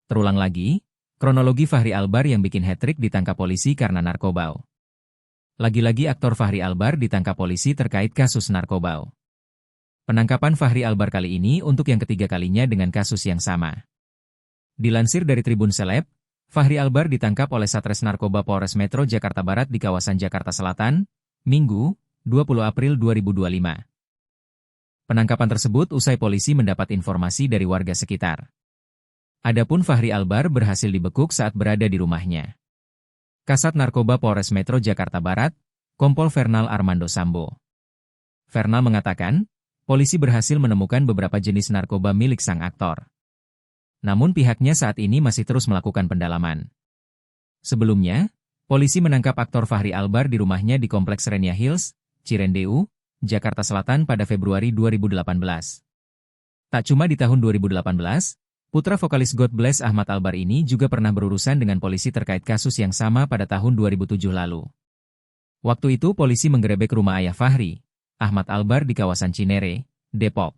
Terulang lagi, kronologi Fachri Albar yang bikin hat-trick ditangkap polisi karena narkoba. Lagi-lagi aktor Fachri Albar ditangkap polisi terkait kasus narkoba. Penangkapan Fachri Albar kali ini untuk yang ketiga kalinya dengan kasus yang sama. Dilansir dari Tribun Seleb, Fachri Albar ditangkap oleh Satres Narkoba Polres Metro Jakarta Barat di kawasan Jakarta Selatan, Minggu, 20 April 2025. Penangkapan tersebut usai polisi mendapat informasi dari warga sekitar. Adapun Fachri Albar berhasil dibekuk saat berada di rumahnya. Kasat Narkoba Polres Metro Jakarta Barat, Kompol Fernal Armando Sambo. Fernal mengatakan, polisi berhasil menemukan beberapa jenis narkoba milik sang aktor. Namun pihaknya saat ini masih terus melakukan pendalaman. Sebelumnya, polisi menangkap aktor Fachri Albar di rumahnya di Kompleks Renia Hills, Cirendeu, Jakarta Selatan pada Februari 2018. Tak cuma di tahun 2018, putra vokalis God Bless Ahmad Albar ini juga pernah berurusan dengan polisi terkait kasus yang sama pada tahun 2007 lalu. Waktu itu polisi menggerebek rumah ayah Fachri, Ahmad Albar di kawasan Cinere, Depok.